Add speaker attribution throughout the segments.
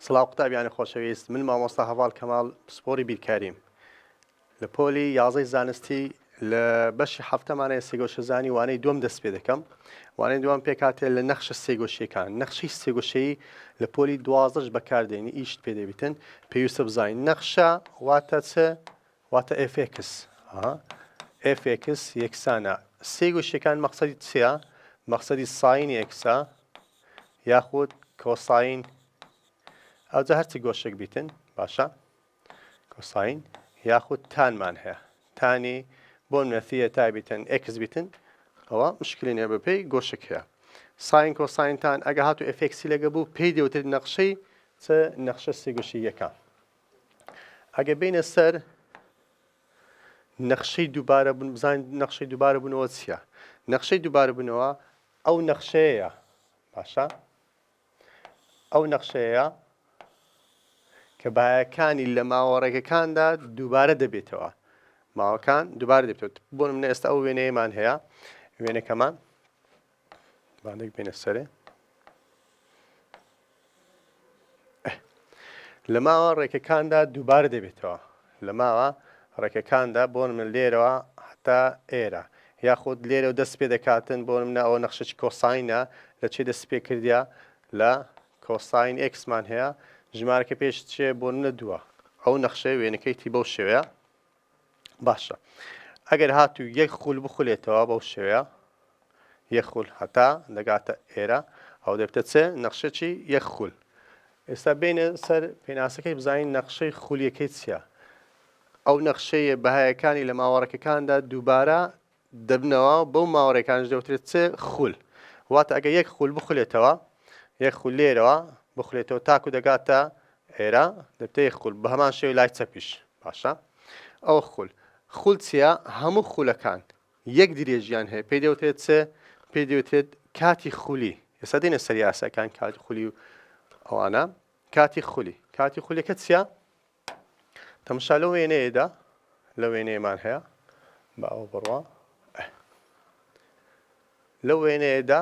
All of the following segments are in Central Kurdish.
Speaker 1: سڵاو قوتابیانی خۆشەویست، من مامۆستا هەڤاڵ کەماڵ پسپۆری بیرکاریم لە پۆلی یازەی زانستی لە بەشی هەفتەمانەیە سێگۆشەزانی وانەی دووەم دەست پێ دەکەم. وانەی دووەم پێکاتێ لە نەخشە سێگۆشیەکان نەخشەی سێگۆشەیی لە پۆلی 12ش بەکاردێنی ئیشت پێ دەبیتن پێویستە بزانین نەخشە واتە چ واتە fx fx یەکسانە سێگۆشیەکان مەقسەدی چییە؟ مەقسەدی ساینی ئێکسە یاخود کۆساین ئەوجا هەرچی گۆشێک بیتن باشە کۆساین یاخود تانمان هەیە تانی بۆ نەفیە تا بیتن ئێکس بیتن ئەوە مشکلی نیە بەپێی گۆشێک هەیە. ساین کۆساینتان ئەگە هاتو ئفێکسی لەگە بوو پێی دەوترێت نەخشەی چ نەخشە سێگۆشی یەکە. ئەگە بینە سەر نەخشەی دووبارە بوون بزانین نەخشەی دووبارە بوونەوە چییە؟ نەخشەی دووبارە بوونەوە ئەو نەخشەیە باشە ئەو نەخشەیە کە بایەکانی لە ماوەڕێگەکاندا دووبارە دەبێتەوە ماوەکان دووبارە دەبێتەوە. بۆ نمونە ئێستا ئەو وێنەیەمان هەیە وێنەکەمان بانێک بێنە سەرێ لە ماوە ڕێکەکاندا دووبارە دەبێتەوە لە ماوە ڕێکەکاندا بۆ من لێرەوە هەتا ئێرە یاخود لێرە و دەست پێ دەکاتن بۆ منە ئەوە نەخشەی کۆساینە لە چێ دەست پێ کردیا لە کۆساین ئێکسمان هەیە ژمارەکە پێش چێ بۆ منە دووە ئەو نەخشەی وێنەکەی تی بەو شێوەیە باشە. ئەگەر هاتوو یەک خول بخولێتەوە بەو شێوەیە یەک خول هەتا دەگاتە ئێرە ئەو دەبتە چێ نەخشەی یەک خول. ئێستا بینە سەر پێناسەکەی بزانین نەخشەی خولیەکەی چییە؟ ئەو نەخشەیە بەهایەکانی لە ماوەڕێکەکاندا دووبارە دەبنەوە بەو ماوەڕێکانش دەوترێت چێ خول واتە ئەگە یەک خول بخولێتەوە یەک خول لێرەوە بخولێتەوە تاکو دەگاتە ئێرە دەبتە یەک خول بە هەمان شێوی لای چەپیش باشە. ئەو خول چییە؟ هەموو خولەکان یەک درێژیان هەیە پێی دەوترێت چێ پێی دەوترێت کاتی خولی. ئێستا دێنە سەر یاساکان کاتی خولی و ئەوانە کاتی خولیەکە چییە؟ تەماشا لەو وێنەیەدا لە وێنەیەمان هەیە بە ئەو بڕوا لەو وێنەیەدا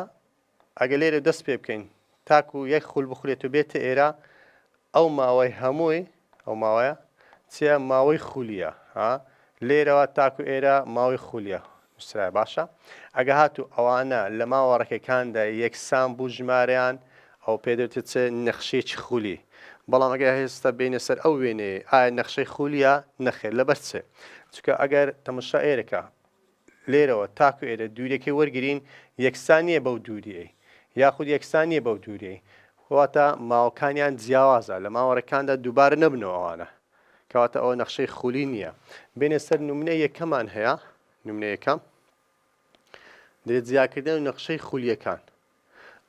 Speaker 1: ئەگە لێرە دەست پێ بکەین تاکو یەک خول بخولێت و بێتە ئێرە ئەو ماوەی هەمووی ئەو ماوەیە چیە ماوەی خولیە لێرەوە تاکو ئێرە ماوەی خولیە وسرای باشە. ئەگە هاتوو ئەوانە لە ماوەڕێکەکاندا یەکسان بوو ژمارەیان ئەو پێدەوتێت چ نەخشەیەکی خولی. بەڵام ئەگە هێستا بینە سەر ئەو وێنەیە ئایا نەخشەی خولیە نەخێر لەبەر چێ چونکە ئەگەر تەماشا ئێرەکە لێرەوە تاکو ئێرە دووریەکەی وەرگرین یەکسانیە بەو دووریەی یاخود یەکسانیە بەو دووریەی واتە ماوەکانیان جیاوازە لە ماوەڕێکاندا دووبارە نەبنەوە ئەوانە کەواتە ئەوە نەخشەی خولی نییە. بینە سەر نمونە یەکەمان هەیە نمونە یەکەم دەبێت جیاکردن و نەخشەی خولیەکان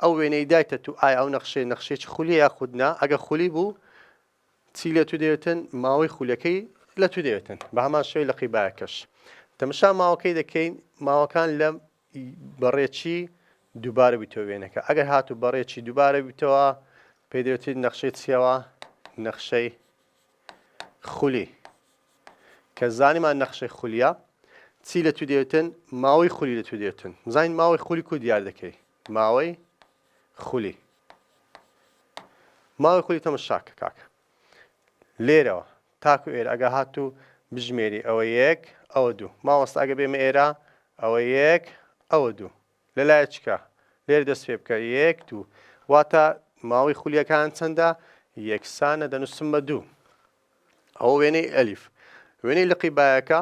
Speaker 1: ئەو وێنەی دایتە تو ئایا ئەو نەخشەیەکی خولیە یاخود نا ئەگە خولی بوو چی لە تو دەوێتن ماوەی خولیەکەی لە تو دەوێتن بە هەمان شێوەی لە قیبایەکەش. تەماشا ماوەکەی دەکەین ماوەکان لە بەڕێکی دووبارە بیتەوە وێنەکە ئەگەر هاتوو بەڕێکی دووبارە بیتەوە پێی دەوتێت نەخشەی چیەوە نەخشەی خولی کە زانیمان نەخشەی خولیە چی لە تو دەوێتن ماوەی خولی لە تو دەوێتن زانین ماوەی خولی کو دیار دەکەی ماوەی خولی تەماشاکە کاکە لێرەوە تاکو ئێرە ئەگە هاتوو بژمێری ئەوە یەک ئەوە دوو ماوەستا ئەگە بێمە ئێرە ئەوە یەک ئەوە دوو لەلایە چکە لێرە دەست پێ بکە یەک دوو واتە ماوەی خولیەکان چەندە یەکسانە دەنووسم بە دوو. ئەوە وێنەی ئەلیف. وێنەی لە قیبایەکە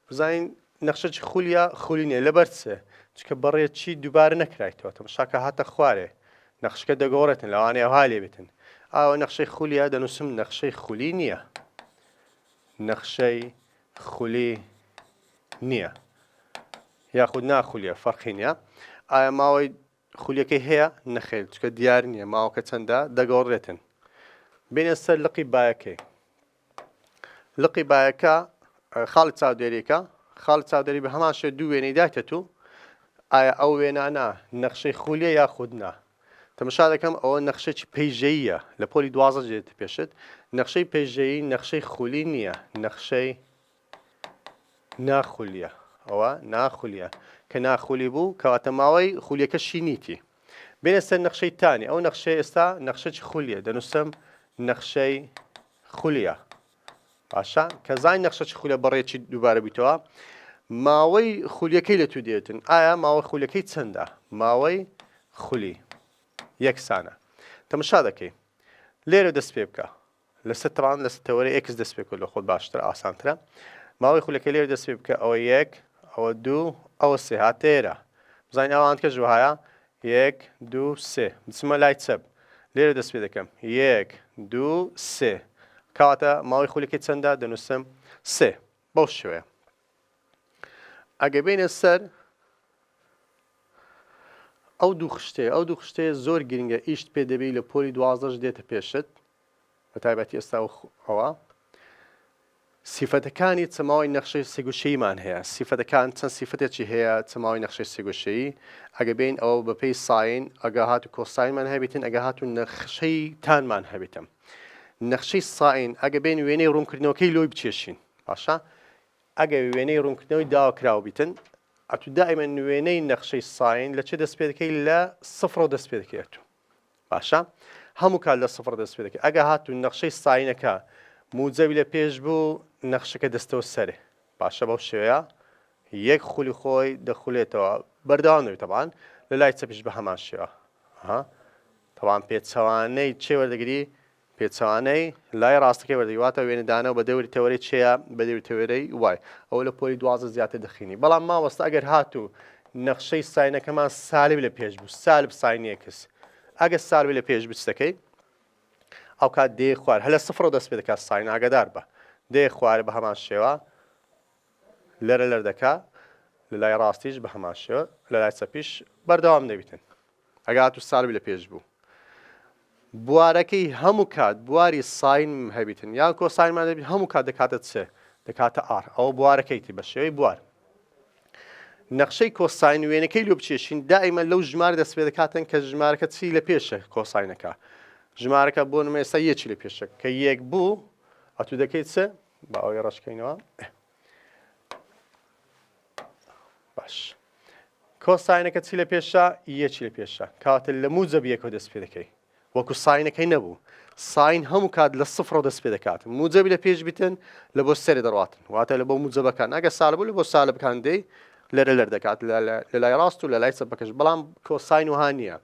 Speaker 1: بزانین نەخشەی خولیە خولی نییە لەبەر چێ چکە بەڕێکی دووبارە نەکرایتەوە تەماشاکە هاتە خوارێ نەخشەکە دەگۆڕێتن لەوانەیە ئەوها لێ بێتن ئاوە نەخشەی خولیە دەنووسم نەخشەی خولی نییە نەخشەی خولی نییە یاخود ناخولیە فەرقی نییە. ئایا ماوەی خولیەکەی هەیە نەخێر چکە دیار نییە ماوەکە چەندە دەگۆڕێتن. بینە سەر لقی بایەکەی لقی بایەکە خاڵی چاودێریەکە خاڵی چاودێری بە هەمان شێ دوو وێنەی دایتە تو ئایا ئەو وێنانە نەخشەی خولیە یاخود نا. تەماشا دەکەم ئەوە نەخشەی پەیژەییە لە پۆلی 12 دێتە پێشت نەخشەی پەیژەیی نەخشەی خولی نییە نەخشەی ناخولیە ئەوە ناخولیە کە ناخولی بوو کەواتە ماوەی خولیەکە شینیتی. بینە سەر نەخشەی تانی ئەو نەخشەی ئێستا نەخشەی خولیە دەنووسم نەخشەی خولیە باشە کە زای نەخشەی خولە بەڕێکی دووبارە بیتەوە ماوەی خولیەکەی لە تو دێتن ئایا ماوەی خولیەکەی چەندە ماوەی خولی یەکسانە تەماشا دەکەی لێرە دەست پێ بکە لەسەر تەوان لەسەر تەوەری ئێکس دەست پێ لە خۆت باشتر ئاسانترە ماوەی خولەکەی لێرە دەست پێ بکە ئەوە یەک ئەوە دوو ئەوە سێ هاتێرە بزانین ئەوان کە ژوهایە یەک دوو سێ بچمە لای چەپ لێرە دەست پێ دەکەم یەک دوو سێ کەواتە ماوەی خولەکەی چەندە دەنووسم سێ بەو شێوەیە ئەگە بینە سەر ئەو دوو خشتەیە زۆر گرنگە ئیشت پێ دەبێت لە پۆلی 12 دێتە پێشت بە تایبەتی ئێستا ئەوە سیفەتەکانی چەماوەی نەخشەی سێگوشەییمان هەیە سیفەتەکان چەند سیفەتێکی هەیە چەماوەی نەخشەی سێگوشەیی ئەگە بین ئەوە بەپێی ساین ئەگە هاتو کۆساینمان هەبێتن ئەگە هاتو نەخشەی تانمان هەبێتم نەخشەی ساین ئەگە بین وێنەی ڕوونکردنەوەکەی لۆی بچێشین باشە ئەگە وێنەی ڕوونکردنەوەی داوا کراوە بیتن ئەتو دائما وێنەی نەخشەی ساین لە چه دەست پێ دەکەی لە سفر دەست پێ دەکەیت باشە هەموو کات لە سفر دەست پێ دەکەی ئەگە هاتو نەخشەی ساینەکە موجەوی لە پێش بوو نەخشەکە دەستەوە سەرێ باشە بەو شێوەیە یەک خولی خۆی دەخولێتەوە بەردەوام دەبێت تەبان لە لای چەپیش بە هەمان شێوە تەوان پێچەوانەی چێ وەردەگری پێچەوانەی لای ڕاستەکەی وەردەگیواتە وێنەدانەوە بە دەوری تەوەری چێە بە دەوری تەوەرەی وای ئەوە لە پۆلی 12 زیاتر دەخینی بەڵام ماوەستا ئەگەر هاتوو نەخشەی ساینەکەمان سالب لە پێش بوو سالب ساینی کەس ئەگە سالب لە پێش بچتەکەی ئەو کات دێ خوار هەلە سفر دەست پێ دەکات ساین ئاگادار بە دێ خوارە بە هەمان شێوە لەرە لەر دەکا لە لای ڕاستیش بە هەمان شێوە لە لای چەپیش بەردەوام دەبیتن ئەگە هاتوو سالب لە پێش بوو بوارەکەی هەموو کات بواری ساین هەبیتن یان کۆساینمان دەبێت هەموو کات دەکاتە چێ دەکاتە ئار ئەوە بوارەکەیتی بە شێوەی بوار نەخشەی کۆساین وێنەکەی لێ بچێشین دائیمە لەو ژمارە دەست پێ دەکاتن کە ژمارەکە چی لە پێشە کۆساینەکە ژمارەکە بۆ نمە ئێستا یەکی لە پێشە کە یەک بوو ئەتوو دەکەیت چ بە ئەوەی ڕەشکەینەوە باش کۆساینەکە چی لە پێشە یەکی لە پێشە کاتە لە موجەب یەکەوە دەست پێ دەکەی وەکو ساینەکەی نەبوو ساین هەموو کات لە سفر دەست پێ دەکات موجەبی لە پێش بیتن لە بۆ سەرێ دەڕاتن واتە لە بۆ موجەبەکان ئەگە سالب بوو لە بۆ سالبەکان دەی لەرە لەر دەکات لە لای ڕاست و لە لای چەپەکەش بەڵام کۆساین وها نییە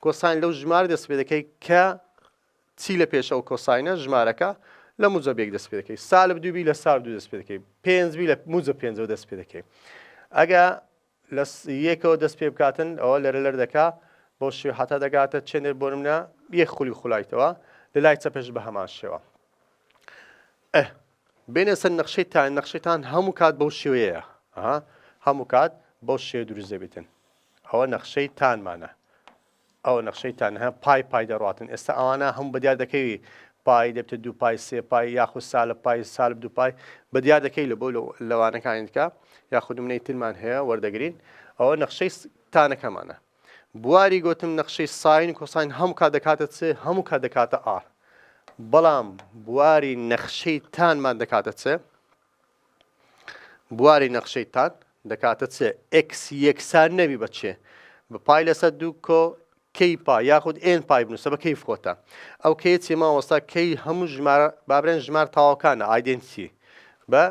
Speaker 1: کۆساین لەو ژمارە دەست پێ دەکەی کە چی لە پێش ئەو کۆساینە ژمارەکە لە موجەبێک دەست پێ دەکەی سالب دووبی لە سالب دوو دەست پێ دەکەی پێنجبی لە موجەب پێنجەوە دەست پێ دەکەی ئەگە لە یەکەوە دەست پێ بکاتن ئەوە لەرە لەر دەکا بۆ شێوە هەتا دەگاتە چێنێر بۆ نمونە یەک خولی خوڵایتەوە لە لای چەپێش بە هەمان شێوە بینە سەر نەخشەیتان هەموو کات بەو شێوەیە هەموو کات بەو شێوە دروست دەبێتن ئەوە نەخشەی تانمانە ئەوە نەخشەیتان هە پای دەڕاتن ئێستا ئەوانە هەموو بەدیار دەکەوی پای دەبێتە دوو پای سێ پای یاخود سالب پای سالب دوو پای بەدیار دەکەی لە بۆ لەوانەکانی دیکە یاخود نمونەی ترمان هەیە وەردەگرین ئەوە نەخشەی تانەکەمانە بواری گوتم نەخشەی ساین کۆساین هەموو کات دەکاتە چ هەموو کات دەکاتە ئار بەڵام بواری نەخشەی تانمان دەکاتە چ بواری نەخشەی تان دەکاتە چ ئێکس یەکسان نەبی بە چێ بە پای لەسەر دوو کۆ کەی پای یاخود ئێن پای بنووسە بە کەی خۆتە ئەو کەی چێ ماوەستا کەی هەموو ژمارە بابرێن ژمار تاواکانە ئایدنتی بە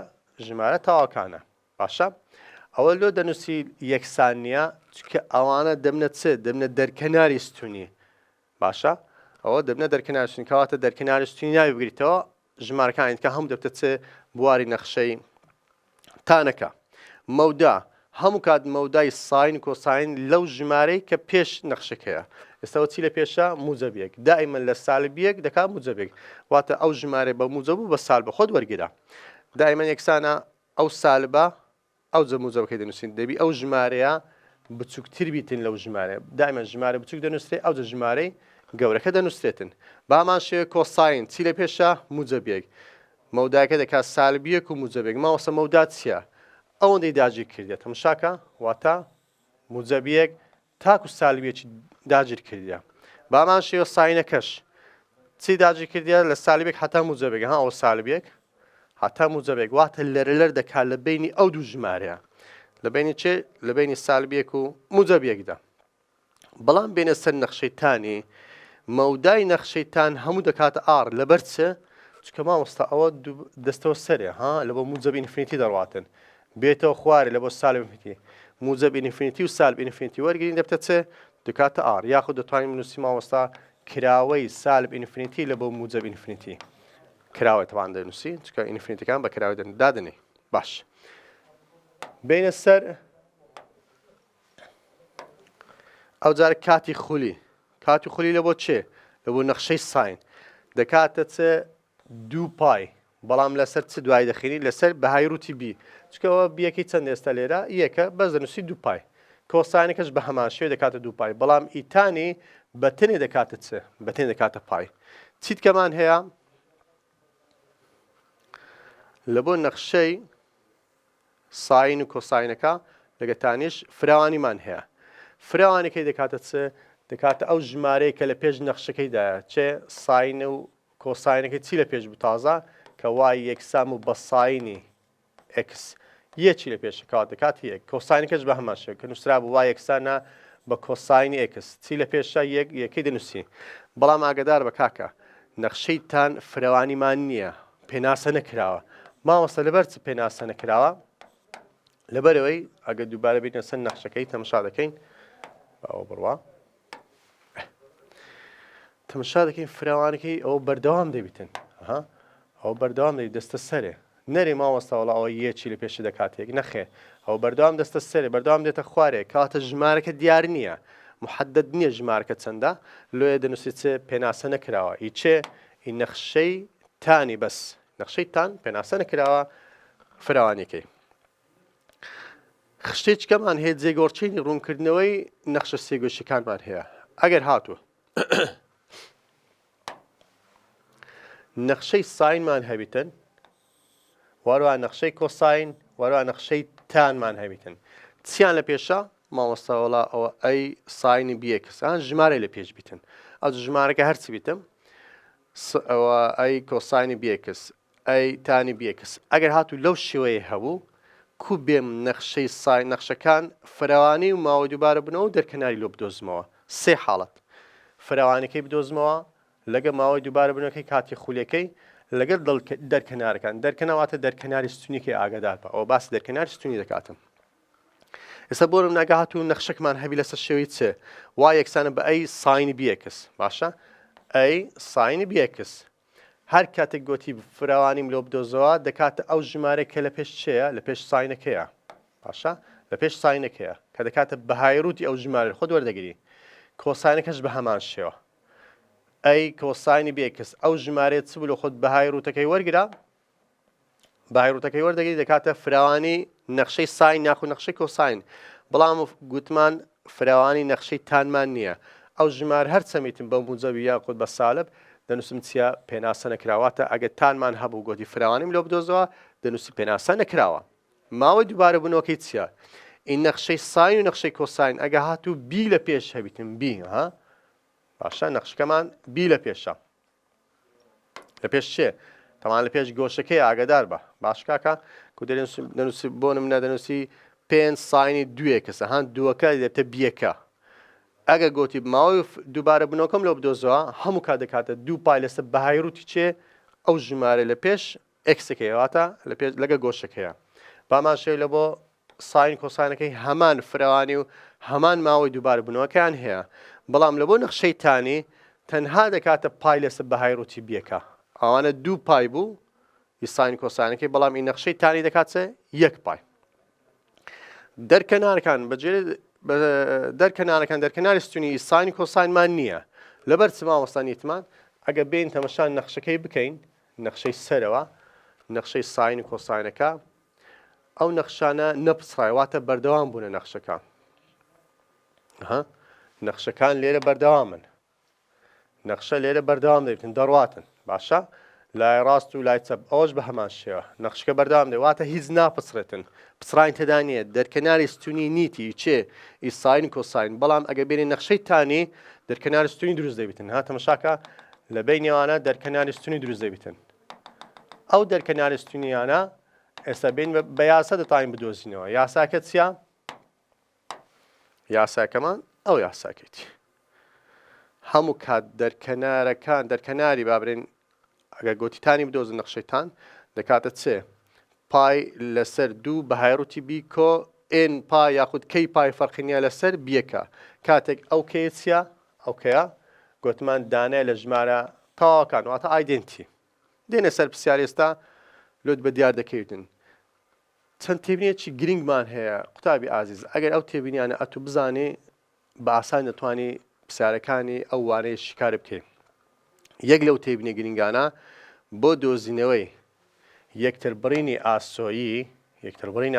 Speaker 1: ژمارە تاواکانە باشە ئەوە لۆ دەنووسی یەکسان نییە چکە ئەوانە دەبنە چ دەبنە دەرکەناری ستونی باشە ئەوە دەبنە دەرکەناری ستونی کەواتە دەرکەناری ستونی ناوی بگریتەوە ژمارەکانی کە هەموو دەبتە چ بواری نەخشەی تانەکە مەودا هەموو کات مەودای ساین کۆساین لەو ژمارەی کە پێش نەخشەکەیە ئێستاەوە چی لە پێشە موجەبێک دائیمە لە سالبیەک دەکات موجەبێک واتە ئەو ژمارە بە موجەبوو بە سال بە خۆت وەرگرە دائیمە یەکسانە ئەو سالبە ئەو جە موجەبەکەی دەنووسین دەبی ئەو ژمارەیە بچووکتر بیتن لەو ژمارە دائیمە ژمارە بچووک دەنووسێت ئەو جە ژمارەی گەورەکە دەنووسێتن بامان شێوە کۆساین چی لە پێشە موجەبێک مەوداکە دەکات سالبیەک و موجەبێک ماوەسە مەودات چییە ئەوەندەی داگیر کردێت هەمشاکە واتە موجەبیەک تاکو سالبیەکی داگیر کردە بامان شێوە ساینەکەش چی داگیر کردە لە سالبێک هەتا موجەبێک ئەوە سالبێک هەتا موجەبێک واتە لەرە لەر دەکات لە بینی ئەو دوو ژمارەیە لە بینی چێ لە بینی سالبیەک و موجەبیەکدا بەڵام بینە سەر نەخشەی تانی مەودای نەخشەیتان هەموو دەکاتە ئار لەبەر چ چکە مامۆستا ئەوە دەستەوە سەرێ ها لە بۆ موجب ئینفینیتی دەڕواتن بێتەوە خوارێ لە بۆ سالب ئینفینیتی موجب ئینفینیتی و سالب ئینفینیتی وەرگین دەبتە چ دەکاتە ئار یاخود دەتوانین بنووسی مامۆستا کراوەی سالب ئینفینیتی لە بۆ موجب ئینفینیتی کراوە تەوان دەنووسی چکە ئینفینیتیەکان بە کراوە دادنێ باش بینە سەر ئەو جارە کاتی خولی لە بۆ چێ لە بۆ نەخشەی ساین دەکاتە چ 2 پای بەڵام لەسەر چ دوای دەخینی لەسەر بەهای ڕووتی بی چکەوە بیەکەی چەند ئێستا لێرە یەکە بەس دەنووسی 2 پای کۆسانێکەش بە هەمان شێوە دەکاتە 2 پای بەڵام ئیتانی بەتنێ دەکاتە چ بەتنێ دەکاتە پای چیت کەمان هەیە لە بۆ نەخشەی ساین و کۆساینەکە لەگەتانیش فراوانیمان هەیە فراوانەکەی دەکاتە چ دەکاتە ئەو ژمارەیە کە لە پێش نەخشەکەیدایە چێ ساینە و کۆساینەکەی چی لە پێش بوو تازە کە وای یەکسام و بە ساینی ئەکس یەکی لە پێشەکەوە دەکات یەک کۆساینەکەش بە هەمان شێوە کە نووسرا بوو وای یەکسانە بە کۆساینی ئەکس چی لە پێشە یەکەی دەنووسی بەڵام ئاگدار بە کاکە نەخشەیتان فراوانیمان نییە پێناسە نەکراوە مامۆستا لەبەر چ پێناسە نەکراوە لەبەرەوەی ئەگە دووبارە بینە سەر نەخشەکەی تەماشا دەکەین ئەوە بڕوا تەماشا دەکەین فراوانەکەی ئەوە بەردەوام دەبیتن ئەو بەردەوام دەبیت دەستە سەرێ نەرێ مامۆستا وەڵا ئەوە یەکی لە پێشە دەکاتێک نەخێ ئەو بەردەوام دەستە سەرێ بەردەوام دێتە خوارێ کاتە ژمارەکە دیار نییە محدد نییە ژمارەکە چەندە لۆیە دەنووسی چێ پێناسە نەکراوە ئی چێ ئی نەخشەی تانی بەس نەخشەی تان پێناسە نەکراوە فراوانەکەی خشتێکمان هەیە جێگۆڕچینی ڕوونکردنەوەی نەخشە سێگۆشیەکانمان هەیە ئەگەر هاتووە نەخشەی ساینمان هەبیتن وەروە نەخشەی کۆساین وەروە نەخشەی تانمان هەبیتن چیان لە پێشە مامۆستا وەڵا ئەوە ئەی ساینی بیەکەسان ژمارە لە پێش بیتن ئەو ژمارەکە هەرچی بیتم ئەوە ئەی کۆساینی بیەکەس ئەی تانی بیەکەس ئەگەر هاتوو لەو شێوەیە هەبوو کو بێم نەخشەی ساین نەخشەکان فراوانی و ماوەی دووبارە بنەوە و دەرکەناری لۆ بدۆزمەوە سێ حاڵەت فراوانەکەی بدۆزمەوە لەگە ماوەی دووبارە بنەوەکەی کاتی خولەکەی لەگەر دەرکەنارەکان دەرکەنەواتە دەرکەناری ستونیکەی ئاگادار بە ئەو باسی دەرکەناری ستونی دەکاتم ئێستا بۆرم ناگە هاتوو نەخشەکمان هەبی لەسەر شێوەی چ وا یەکسانە بە ئەی ساینی بیەکەس باشە ئەی ساینی بیەکەس هەر کاتێک گوتی فراوانیم لۆ بدۆزەوە دەکاتە ئەو ژمارە کە لە پێش چێە لە پێش ساینەکەیە باشە لە پێش ساینەکەیە کە دەکاتە بەهای ڕووتی ئەو ژمارە خۆت وەردەگری کۆساینەکەش بە هەمان شێوە ئەی کۆساینی بێکەس ئەو ژمارەیە چ بوو لە خۆت بەهای ڕووتەکەی وەرگرا بەهای ڕووتەکەی وەردەگری دەکاتە فراوانی نەخشەی ساین یاخود نەخشەی کۆساین بەڵام گوتمان فراوانی نەخشەی تانمان نییە ئەو ژمار هەر چەمیتم بە موجەبی یاخود بە سالب دەنووسم چیە پێناسە نەکراواتە ئەگە تانمان هەبوو گوتی فراوانیم لۆ بدۆزەوە دەنووسی پێناسە نەکراوە ماوەی دووبارە بنەوەکەی چییە ئین نەخشەی ساین و نەخشەی کۆساین ئەگە هاتوو بی لە پێش هەبیتم بی ها باشە نەخشەکەمان بی لە پێشە لە پێش چێ تەمان لە پێش گۆشەکەی ئاگدار بە باش کاکە کو دەنووسی بۆ نمونە دەنووسی پێنج ساینی دوێکەسە هەند دووەکە دێتە بیەکە ئەگە گوتی ماوەی دووبارە بنەوەکەم لۆ بدۆزەوە هەموو کات دەکاتە 2 پای لەسەر بەهای ڕووتی چێ ئەو ژمارە لە پێش ئەکسەکەیواتە لەگە گۆشەکەیە بامان شێو لە بۆ ساین کۆساینەکەی هەمان فراوانی و هەمان ماوەی دووبارە بنەوەکەیان هەیە بەڵام لە بۆ نەخشەی تانی تەنها دەکاتە پای لەسەر بەهای ڕووتی بیەکە ئەوانە 2 پای بوو ساین کۆساینەکەی بەڵام ئی نەخشەی تانی دەکاتە 1 پای دەرکەنارەکان بەجێ دەرکەناری ستونی ساین کۆساینمان نییە لەبەر چ مامۆستانیتمان ئەگە بین تەمەشان نەخشەکەی بکەین نەخشەی سەرەوە نەخشەی ساین و کۆساینەکە ئەو نەخشانە نەپسڕایواتە بەردەوام بوونە نەخشەکان نەخشەکان لێرە بەردەوامن نەخشە لێرە بەردەوام دەبێتن دەڕواتن باشە لای ڕاست و لای چەپ ئەوەش بە هەمان شێوە نەخشەکە بەردەوام دەواتە هیچ ناپسڕێتن پسڕین تێدا نیە دەرکەناری ستونی نیتی چێ ئی ساین کۆساین بەڵام ئەگە بینی نەخشەی تانی دەرکەناری ستونی دروست دەبێتن تەماشاکە لە بینیوانە دەرکەناری ستونی دروست دەبێتن ئەو دەرکەناری ستونیانە ئێستا بین بە یاسا دەتوانین بدۆزینەوە یاساکە چییە یاساکەمان ئەو یاساکەیتی هەموو کات دەرکەنارەکان دەرکەناری بابرێن ئەگە گۆتیتانی بدۆزن نەخشەیتان دەکاتە چێ پای لەسەر دوو بەهایڕوتی بی کۆ ئێن پای یاخود کەی پای فەرقینیا لەسەر بیەکە کاتێک ئەو کەیە ئەو کەیە گوتمان دانای لە ژمارە تاواکان واتە ئایدنتی دێنە سەر پرسیار ئێستا لۆت بە دیار دەکەوتن چەند تێبینێکی گرنگمان هەیە قوتابی ئازیز ئەگەر ئەو تێبینیانە ئەتو بزانێ بە ئاسان دەتوانێ پرسیارەکانی ئەو وانەیە شکار بکەین یەک لەو تێبینە گرنگانە بۆ دۆزینەوەی یەکتربڕینی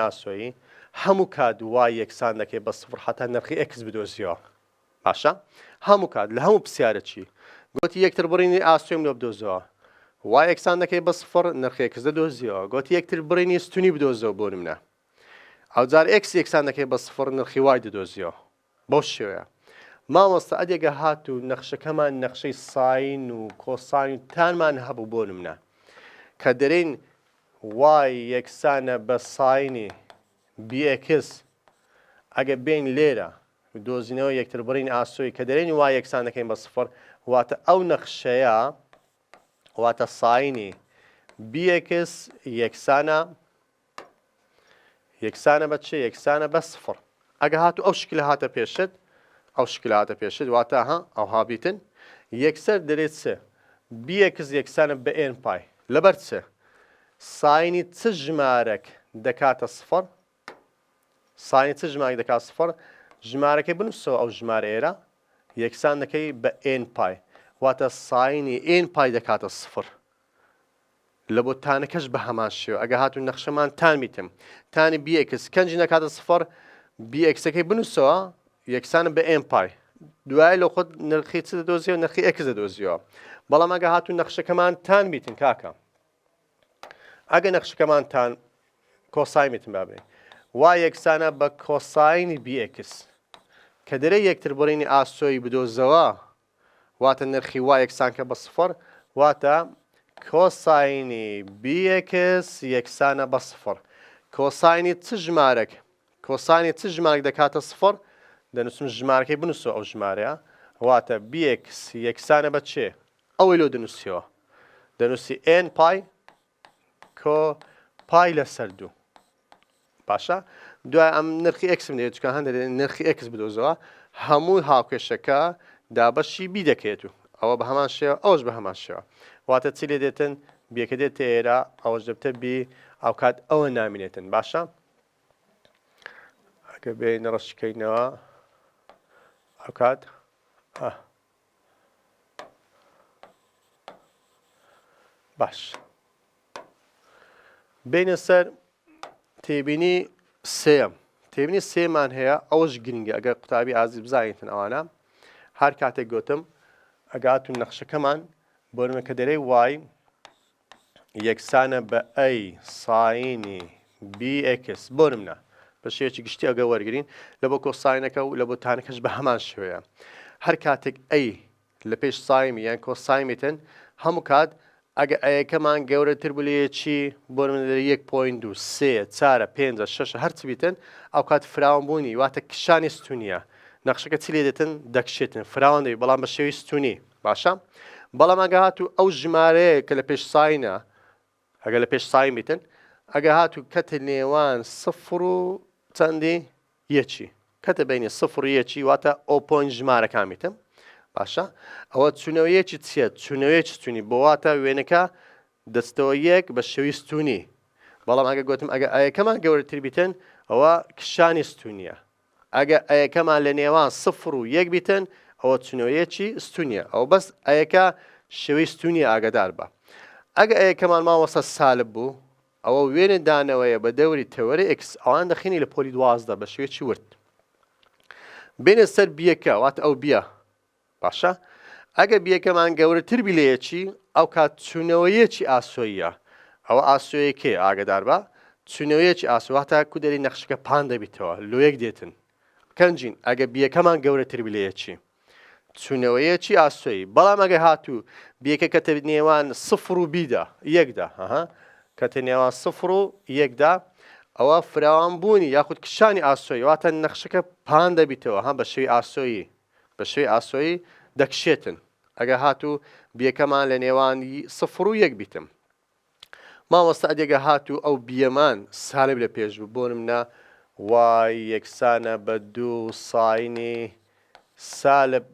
Speaker 1: ئاسۆیی هەموو کات وای یەکسان دەکەی بە سفر حتا نرخی ئەکس بدۆزیەوە باشە هەموو کات لە هەموو پرسیارە چی گوتی یەکتربڕینی ئاسۆیم لۆ بدۆزەوە وای یەکسان دەکەی بە سفر نرخی ئەکس دەدۆزیەوە گوتی یەکتربڕینی ستونی بدۆزەوە بۆ نمونە ئەوجار ئەکس یەکسان دەکەی بە سفر نرخی وای دەدۆزیەوە بەو شێوەیە مامۆستا ئەدێگە هات و نەخشەکەمان نەخشەی ساین و کۆساین و تانمان هەبوو بۆ نمونە کە دەرێن وای یەکسانە بە ساینی بیئکس ئەگە بین لێرە دۆزینەوە یەکتربڕین ئاسۆی کە دەرێن وای یەکسان دەکەین بە سفر واتە ئەو نەخشەیە واتە ساینی بیئکس یەکسانە بە چێ یەکسانە بە سفر ئەگە هاتو ئەو شکلە هاتە پێشت واتە ئەو هابیتن یەکسەر دەرێت چ بیئکس یەکسانە بە ئێن پای لەبەر چ ساینی چ ژمارەك دەکاتە سفر ساینی چ ژمارەك دەکات سفر ژمارەکەی بنووسەوە ئەو ژمارە ئێرە یەکسان دەکەی بە ئێن پای واتە ساینی ئێن پای دەکاتە سفر لە بۆ تانەکەش بە هەمان شێوە ئەگە هاتو نەخشەمان تان میتم تانی بیئکس کەنجی نەکاتە سفر بیئکسەکەی بنووسەوە یەکسانە بە ئێن پای دوای لە خۆت نرخی چ دەدۆزیەوە نرخی ئەکس دەدۆزیەوە بەڵام ئەگە هاتو نەخشەکەمان تان بیتن کاکە ئەگە نەخشەکەمان تان کۆسای میتن بابێن وای یەکسانە بە کۆساینی بیئکس کە دەرێ یەکتربڕینی ئاسۆی بدۆزەوە واتە نرخی وای یەکسان کە بە سفر واتە کۆساینی بیئکس یەکسانە بە سفر کۆساینی چ ژمارەك دەکاتە سفر دەنووسم ژمارەکەی بنووسەوە ئەو ژمارەیە واتە بیئکس یەکسانە بە چێ ئەوەی لۆ دەنووسیەوە دەنووسی ئێن پای کۆ پای لەسەر دوو باشە دوای ئەم نرخی ئەکسم دەوێت چکە هەندێک نرخی ئەکس بدۆزەوە هەموو هاوکێشەکە دابەشی بی دەکەێت و ئەوە بە هەمان شێوە ئەوش بە هەمان شێوە واتە چی لێ دێتن بیەکە دێتە ئێرە ئەوەش دەبتە بی ئەو کات ئەوە نامێنێتن باشە ئەگە بێنە ڕەشکەینەوە ئەو کات باش بینە سەر تێبینی سێمان هەیە ئەوەش گرنگە ئەگەر قوتابی ئازیز بزانیتن ئەوانە هەر کاتێک گوتم ئەگاتون نەخشەکەمان بۆ نمونە کە دەرەی وای یەکسانە بە ئەی ساینی بیئکس بۆ نمونە بە شێوەیەکی گشتی ئەگە وەرگرین لە بۆ کۆساینەکە و لە بۆ تانەکەش بە هەمان شێوەیە هەر کاتێک ئەی لە پێش سایمی یان کۆسایمیتن هەموو کات ئەگە ئەیەکەمان گەورەتر بولێکی بۆ نمونە 1.2 3 4 5 6 هەرچ بیتن ئەو کات فراوانبوونی واتە کشانی ستونیە نەخشەکە چی لێ دێتن دەکشێتن فراوان دەبێت بەڵام بە شێوەی ستونی باشە بەڵام ئەگە هاتوو ئەو ژمارەیە کە لە پێش ساینە ئەگە لە پێش ساین بیتن ئەگە هاتوو کەتە نێوان سفر و چەندی یەکی کەتە بینی سفر و یەکی واتە ئۆپۆین ژمارەکان بیتم باشە ئەوە چونەوەیەکی چیە چونەوەیەکی ستونی بۆ واتە وێنەکە دەستەوە یەک بە شێوی ستونی بەڵام ئەگە گوتم ئەگە ئەیەکەمان گەورەتر بیتن ئەوە کشانی ستونیە ئەگە ئەیەکەمان لە نێوان سفر و یەک بیتن ئەوە چونەوەیەکی ستونیە ئەو بەس ئەیەکە شێوەی ستونی ئاگدار بە ئەگە ئەیەکەمان ماوەسە سالب بوو ئەوە وێنە دانەوەیە بە دەوری تەوەری ئەکس ئەوان دەخینی لە پۆلی 12 بە شێوەیەکی ورد بینە سەر بیەکە واتە ئەو بیە باشە ئەگە بیەکەمان گەورەتر بی لە یەکی ئەو کات چونەوەیەکی ئاسۆییە ئەوە ئاسۆیەکێ ئاگدار بە چونەوەیەکی ئاسۆ واتە کودەری نەخشەکە پان دەبیتەوە لۆ یەک دێتن کەنجین ئەگە بیەکەمان گەورەتر بی لە یەکی چونەوەیەکی ئاسۆیی بەڵام ئەگە هاتوو بیەکە کەتە نێوان سفر و بیدا یەکدا کەتە نێوان سفر و یەکدا ئەوە فراوانبوونی یاخود کشانی ئاسۆی واتە نەخشەکە پان دەبیتەوە بە شێوی ئاسۆیی دەکشێتن ئەگە هاتوو بیەکەمان لە نێوانی 0 و 1 بیتم مامۆستا ئەدێگە هاتوو ئەو بیەمان سالب لە پێش بوو بۆ نمونە وای یەکسانە بە 2 ساینی سالب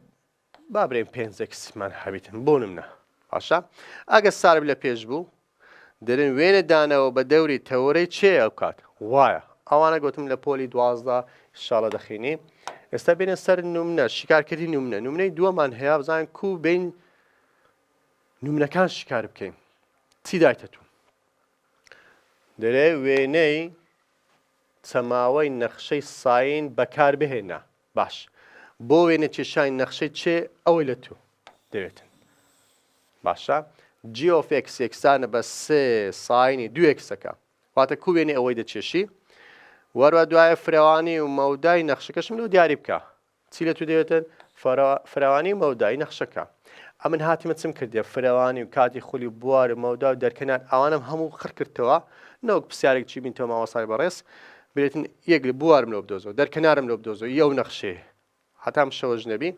Speaker 1: با برێن 5مان هەبیتن بۆ نمونە باشە ئەگە سالب لە پێش بوو دەرن وێنە دانەوە بە دەوری تەوەرەی چێ ئەو کات وایە ئەوانە گوتم لە پۆلی 12 شاڵە دەخینی ئێستا بێنە سەر نومنە شیکارکردی نومنەی دووەمان هەیە بزانین کو بین نومنەکان شیکار بکەین چی دایتە تو دەرێ وێنەی چەماوەی نەخشەی ساین بەکار بهێنا باش بۆ وێنە کێشانی نەخشەی چێ ئەوەی لە تو دەوێتن باشە جیۆفێکس یەکسانە بە 3 ساینی 2 ئەکسەکە واتە کو وێنێ ئەوەی دەچێشی وەروە دوایە فراوانی و مەودای نەخشەکەشم لەو دیاری بکە چی لە تو دەوێتن فراوانی و مەودای نەخشەکە ئەمن هاتیمە چم کردێ فراوانی و کاتی خولی بوار و مەودا و دەرکەنار ئەوانم هەموو خڕ کردەوە نەوەک پرسیارێک چی بینتەوە مامۆستای بەڕێز بێتن یەک لە بوارم لەو بدۆزەوە دەرکەنارم لەو بدۆزەوە یەو نەخشێ هەتام شەوەژ نەبی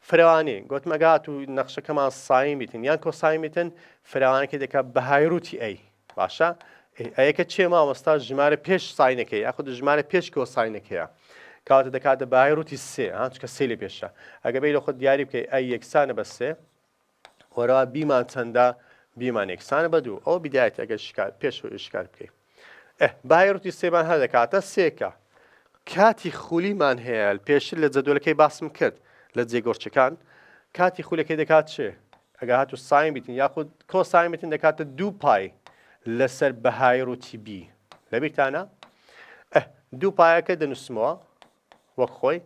Speaker 1: فراوانی گوتمەگات و نەخشەکەمان ساین بیتن یان کۆساین بیتن فراوانەکە دەکات بەهایروتی ئەی باشە ئەیەکە چێ مامۆستا ژمارە پێش ساینەکەی یاخود ژمارە پێش کۆساینەکەیە کاتە دەکاتە بەهایروتی سێ چکە سێ لە پێشە ئەگە بەی لە خۆت دیاری بکەی ئەی یەکسانە بە سێ وەرەوە بیمان چەندە بیمان یەکسانە بە دوو ئەو بیدایەتی ئەگەر پێشەوە شکار بکەیت بەهایروتی سێمان هەر دەکاتە سێکە کاتی خولیمان هەیە پێشتر لە جەدۆلەکەی باسم کرد لە جێگۆرچەکان کاتی خولەکەی دەکات چێ ئەگە هاتو ساین بیتن یاخود کۆساین بیتن دەکاتە 2 پای لەسەر بەهایروتی بی لەبیرتانە 2 پایەکە دەنووسمەوە وەک خۆی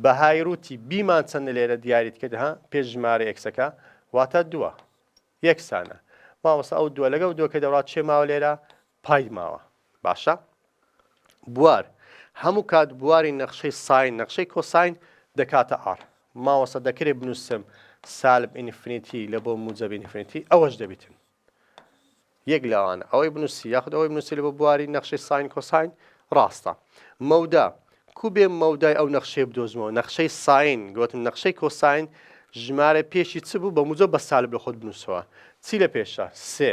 Speaker 1: بەهایروتی بیمان چەندە لێرە دیاریت کرد ها پێش ژمارە ئەکسەکە واتە 2 یەکسانە مامۆستا ئەو 2 لەگە و 2 کە دەوڵات چێ ماوە لێرە پای ماوە باشە بوار هەموو کات بواری نەخشەی ساین نەخشەی کۆساین دەکاتە ئار ماوەسە دەکرێت بنووسم سالب ئینفینیتی لە بۆ موجب ئینفینیتی ئەوەش دەبیتن یەک لاوانە ئەوەی بنووسی یاخود ئەوەی بنووسی لە بۆ بواری نەخشەی ساین کۆساین ڕاستە مەودا کو بێ مەودای ئەو نەخشەی بدۆزمەوە نەخشەی ساین گوتم نەخشەی کۆساین ژمارە پێشی چ بوو بە موجب بە سالب لە خۆت بنووسەوە چی لە پێشە سێ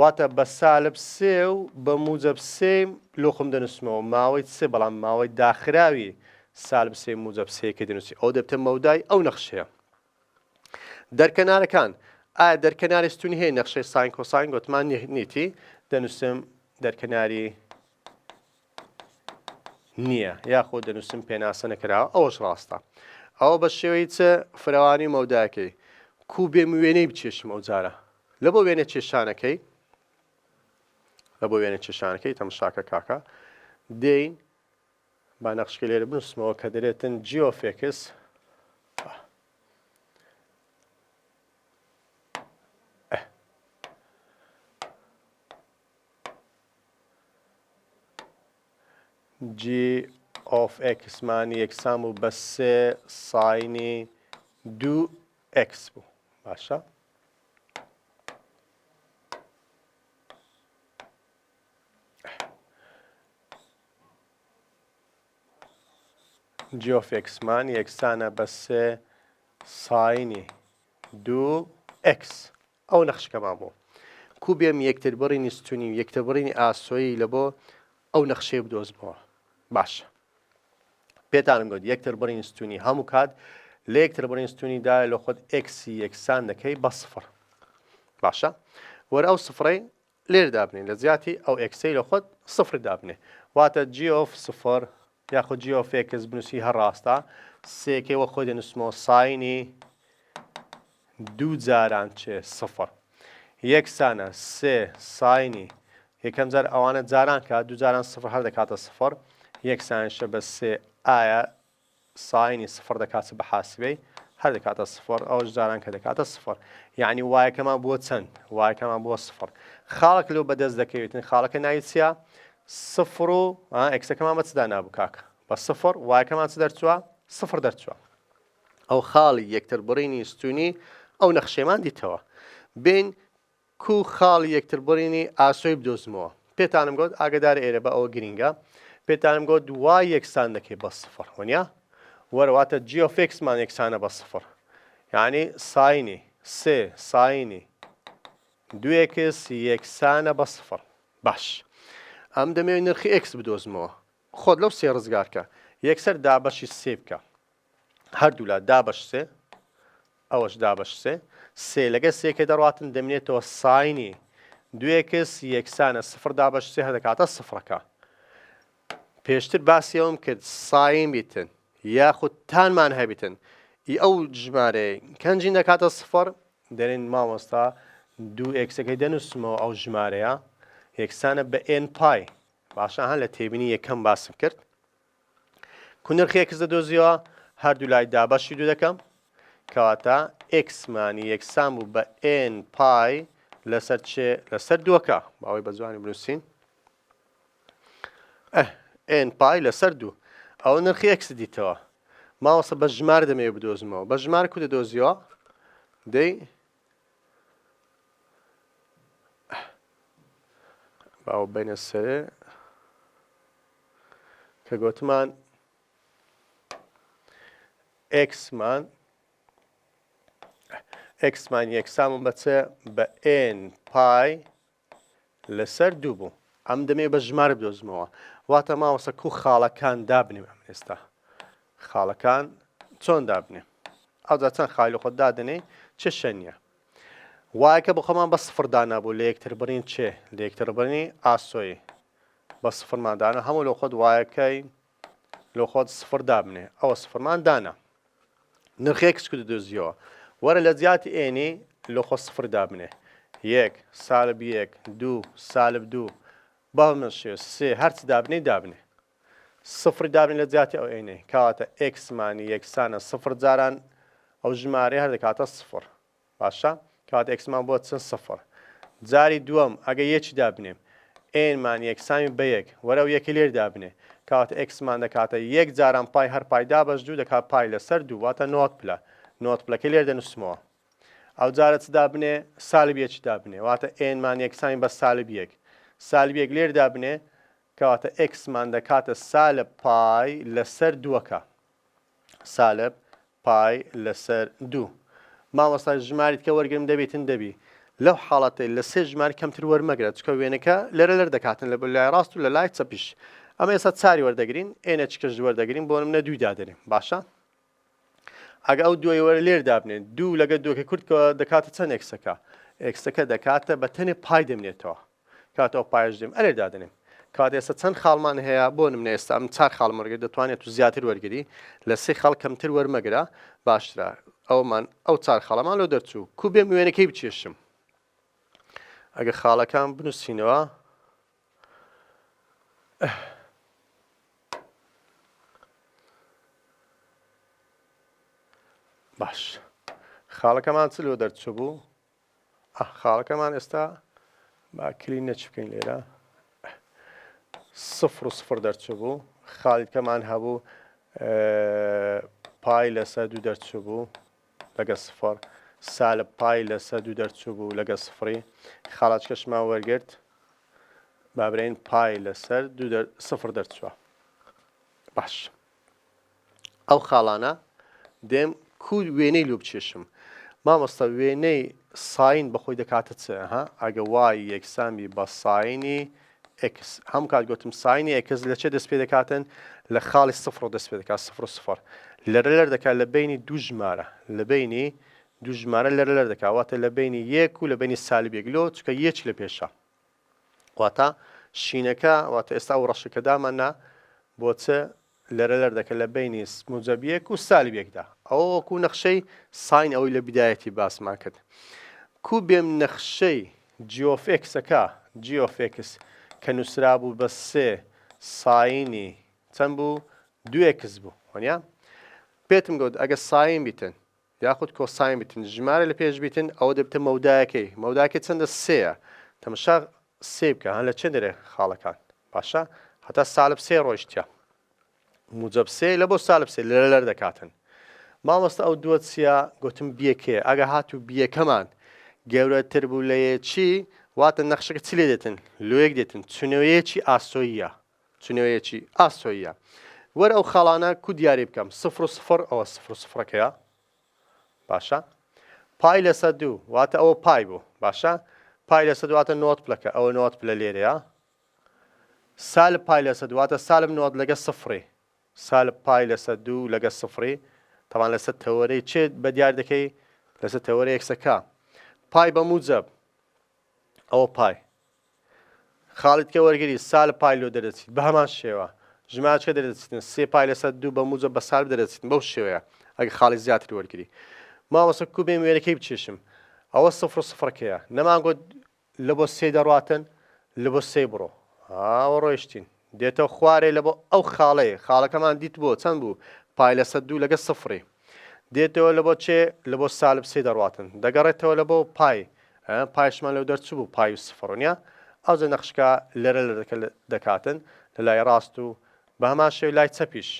Speaker 1: واتە بە سالب سێ و بە موجب سێ لۆ خۆم دەنووسمەوە ماوەی سێ بەڵام ماوەی داخراوی سالب سێ موجب سێکە دەنووسی ئەو دەبتە مەودای ئەو نەخشەیە دەرکەنارەکان ئایا دەرکەناری ستونی هەیە نەخشەی ساین کۆساین گوتمان نیتی دەنووسم دەرکەناری نییە یاخۆ دەنووسم پێناسە نەکراوە ئەوەش ڕاستە ئەوە بە شێوەی چ فراوانی مەوداکەی کو بێم وێنەی بچێشم ئەو جارە لە بۆ وێنە چێشانەکەی تەماشاکە کاکە دێین با نەخشکە لێرە بنووسمەوە کە دەرێتن جیۆفێکس g of x مانی یەکسان بوو بە 3 ساینی 2x بوو باشە g of x مانی یەکسانە بە 3 ساینی 2x ئەو نەخشەکەمان بوو کو بێم یەکتر بڕینی ستونی و یەکتر بڕینی ئاسۆیی لە بۆ ئەو نەخشەیە بدۆزمەوە باشە پێتانم گوت یەکتر بڕین ستونی هەموو کات لە یەکتر بڕین ستونیدا لە خۆت ئێکسی یەکسان دەکەی بە 0 باشە وەرە ئەو سفڕەی لێر دابنێ لە زیاتی ئەو ئێکسەی لە خۆت 0 دابنێ واتە g of 0 یاخود g of x بنووسی هەر ڕاستە سێکەی وە خۆی دەنووسمەوە ساینی 2 جاران چێ 0 یەکسانە 3 ساینی یەکەم جار ئەوانە جاران کات 2 جاران 0 هەر دەکاتە 0 یەکسانشە بە 3 ئایا ساینی 0 دەکاتە بە حاسبەی هەر دەکاتە 0 ئەوش جاران کە دەکاتە 0 یعنی وایەکەمان بووە چەند وایەکەمان بووە 0 خاڵک لەو بەدەست دەکەوێتن خاڵەکە ناوی چییە 0 و ئەکسەکەمان بە چدا نابوو کاکە بە 0 وایەکەمان چ دەرچووە 0 دەرچووە ئەو خاڵی یەکتر بڕینی ستونی ئەو نەخشەمان دیتەوە بین کو خاڵی یەکتر بڕینی ئاسۆی بدۆزمەوە پێتانم گوت ئاگدارە ئێرە بە ئەوە گرینگە پێتانم گوت دوای یەکسان دەکەی بە 0 وەنیا وەرەواتە g of x مان یەکسانە بە 0 یعنی ساینی سێ ساینی 2x یەکسانە بە سفر. باش ئەم دەمەوێت نرخی x بدۆزمەوە. خۆت لەو سێ ڕزگارکە یەکسەر دابەشی سێ بکە هەردوو لا دابەش سێ ئەوەش دابەش سێ سێ لەگە سێکە دەڕاتن دەمێنێتەوە ساینی 2x یەکسانە سفر دابەش سێ هەدەکاتە سفرەکە. پێشتر باسی ئەوم کرد ساین بیتن یاخود تانمان هەبیتن ئەو ژمارەیە کەنجین دەکاتە سفر دەرێن مامۆستا 2xەکەی دەنووسمەوە ئەو ژمارەیە یەکسانە بە n پای. باشە هەن لە تێبینی یەکەم باسم کرد کو نرخی x دەدۆزیەوە هەردوو لای دابەشی دوو دەکەم کەواتە xمانی یەکسان بوو بە n پای لەسەر چێ لەسەر دووەکە باوەی بە جوانی بنووسین n پای لەسەر دوو ئەوە نرخی x دیتەوە. ماوەسە بە ژمار دەمەوێت بدۆزمەوە بە ژمار کو دەدۆزیەوە دەی باو بینە سەرێ کە گوتمان xمان یەکسان بە چێ بە n پای لەسەر دوو بوو. ئەم دەمەوێت بە ژمار بدۆزمەوە واتە ماوەسە کو خاڵەکان دابنێم ئەم ئێستا خاڵەکان چۆن دابنێ ئەوجا چەند خاڵی خۆت دادنێ چه شەنیە وایەکە بۆ خۆمان بە سفر دانابوو لە یەکتر بڕین چێ لە یەکتر بڕینی ئاسۆی بە سفرماندانە هەموو لە خۆت وایەکەی لە خۆت سفر دابنێ ئەوە سفرمان دانا نرخی x کو دەدۆزیەوە وەرە لە جیاتی ئێنی لە خۆ سفر دابنێ یەک سالب یەک دوو سالب دوو باومەشێ سێ هەرچی دابنێ دابنێ سفر دابنێ لە جیاتی ئەو ئێنێ کەواتە xمانی یەکسانە سفر جاران ئەو ژمارەی هەر دەکاتە سفر. باشە کەواتە xمان بۆ چەند سفر. جاری دووەم ئەگە یەکی دابنێم ئێنمان یەکسامی بە یەک وەرە و یەکی لێر دابنێ کەواتە xمان دەکاتە یەک جاران پای هەر پای دابەش دوو دەکات پای لەسەر دوو واتە نۆت پلە نۆت پلەکە لێر دەنووسمەوە. ئەو جارە چ دابنێ سالب یەکی دابنێ واتە ئێنمان یەکسامی بە سالب یەک سالب یەک لێر دابنێ کەواتە xمان دەکاتە سالب پای لەسەر دووەکە سالب پای لەسەر دوو. مامۆستا ژماریت کە وەرگرم دەبێتن دەبی لەو حاڵەتەی لە سێ ژماری کەمتر وەرمەگرێت چکە وێنەکە لەرە لەر دەکاتن لە لای ڕاست و لە لای چەپیش. ئەمە ئێستا چاری وەردەگرین ئێنە چکەش وەردەگرین بۆ نمونە دووی دادنێن. باشە ئەگە ئەو دوای وەرە لێر دابنێن دوو لەگە دووکە کورتکەوە دەکاتە چەند xەکە xەکە دەکاتە بە تەنێ پای دەمێنێتەوە کاتەوە پایش دێم ئەلێر دادنێن کات ئێستا چەند خاڵمان هەیە بۆ نمونە ئێستا ئەم چار خاڵ وەرگرت دەتوانێت و زیاتر وەرگری لە سێ خاڵ کەمتر وەرمەگرە باشترە ئەومان ئەو چار خاڵەمان لەو دەرچوو کو بێم وێنەکەی بچێشم ئەگە خاڵەکان بنووسینەوە باش خاڵەکەمان چ لەوە دەرچوو بوو خاڵەکەمان ئێستا با کلی نەچ بکەین لێرە سفر و سفر دەرچوو بوو خاڵیتکەمان هەبوو پای لەسەر دوو دەرچوو بوو لەگە سفر سالب پای لەسەر دوو دەرچوو بوو لەگە سفری خاڵاچکەشمان وەرگرت بابرین پای لەسەر سفر دەرچووە. باش ئەو خاڵانە دێم کو وێنەی لێ بچێشم مامۆستا وێنەی ساین بەخۆی دەکاتە چ ئەگە وای یەکسامی بە ساینی x هەم کات گوتم ساینی x لە چێ دەست پێ دەکاتن لە خاڵی سفر و دەست پێ دەکات سفر و سفر لەرە لەر دەکات لە بینی دوو ژمارە لە بینی دوو ژمارە لەرە لەر دەکات واتە لە بینی یەک و لە بینی سالب یەک لۆ چکە یەک لە پێشە واتە شینەکە واتە ئێستا ئەو ڕەشەکە دامانە بۆ چە لەرە لەر دەکە لە بینی موجب یەک و سالب یەکدا ئەوە وەکو نەخشەی ساین ئەوەی لە بیدایەتی باسمان کرد کو بێم نەخشەی جیۆفێکسەکە جیۆفێکس کە نووسرا بوو بە سێ ساینی چەند بوو 2x بوو وانیا پێتم گوت ئەگە ساین بیتن یاخود کۆساین بیتن ژمارە لە پێش بیتن ئەوە دەبتە مەودایەکەی مەودایەکەی چەندە سێیە تەماشا سێ بکە هەن لە چێ دەرێ خاڵەکان باشە هەتا سالب سێ ڕۆیشتە موجب سێ لە بۆ سالب سێ لەرە لەر دەکاتن مامۆستا ئەو دووە چیە گوتم بیەکێ ئەگە هاتوو بیەکەمان گەورەتر بوو لە یەکی واتە نەخشەکە چی لێ دێتن لۆیەک دێتن چونەوەیەکی ئاسۆییە چونەوەیەکی ئاسۆییە وەرە ئەو خاڵانە کو دیاری بکەم سفر و سفر ئەوە سفر و سفرەکەیە باشە پای لەسەر 2 واتە ئەوە پای بوو باشە پای لەسەر دواتە نۆت پلەکە ئەوە نۆت پلە لێرەیە سالب پای لەسەر دواتە سالب نۆت لەگە سفری سالب پای لەسەر 2 لەگە سفری تەمان لەسەر تەوەرەی چێت بە دیار دەکەی لەسەر تەوەرە یەکسەکە پای بە موجب ئەوە پای خاڵیت کە وەرگری سالب پای لۆ دەرەچیت بە هەمان شێوە ژمارەچکە دەرەچیتن 3 پای لەسەر 2 بە موجب بە سالب دەرەچیتن بەو شێوەیە ئەگە خاڵی زیاتر وەرگری مامۆستا کوبێم وێنەکەی بچێشم ئەوە سفر سفرەکەیە نەمانگوت لە بۆ 3 دەڕواتن لە بۆ 3 بڕۆ ئاوە ڕۆیشتین دێتەوە خوارێ لە بۆ ئەو خاڵەیە خاڵەکەمان دیت بۆ چەند بوو پای لەسەر 2 لەگە سفری دێتەوە لە بۆ چێ لە بۆ سالب 3 دەڕواتن دەگەڕێتەوە لە بۆ پای پایشمان لەو دەرچوو بوو پای و سفرۆنیا ئەوجە نەخشکە لەرە دەکاتن لە لای ڕاست و بە هەمان شێو لای چەپیش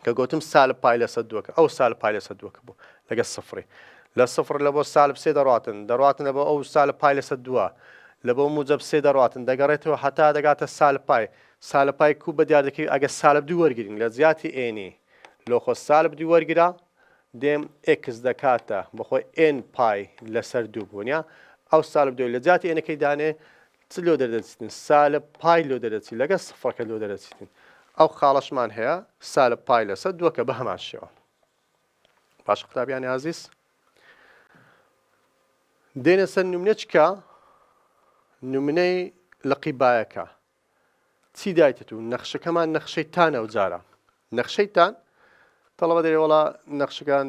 Speaker 1: کە گوتم سالب پای لەسەر 2کە ئەو سالب پای لەسەر 2کە بوو لەگە سفری لە سفر لە بۆ سالب 3 دەڕواتن لە بۆ ئەو سالب پای لەسەر 2 لە بۆ موجب 3 دەڕواتن دەگەڕێتەوە حتا دەگاتە سالب پای کوب بە دیار دەکەی ئەگە سالب 2 وەرگین لە زیاتی ئێنی لۆخۆ سالب 2 وەرگرا دێم ئێکس دەکاتە بەخۆی ئێن پای لەسەر 2 بوونیا ئەو سالب 2 لە زیاتی ئێنەکەی دانێ چ لۆ دەردەچیتن سالب پای لۆ دەرەچی لەگە سفرەکە لۆ دەرەچیتن ئەو خاڵەشمان هەیە سالب پای لەسەر 2کە بە هەمان شێوە باش قوتابیانی عەزیز دێنە سەر نمونە چکە نمونەی لە قیبایەکە چی دایتت و نەخشەکەمان نەخشەی تانە و جارە نەخشەی تان تەڵەبە دەرێ وەڵا نەخشەکان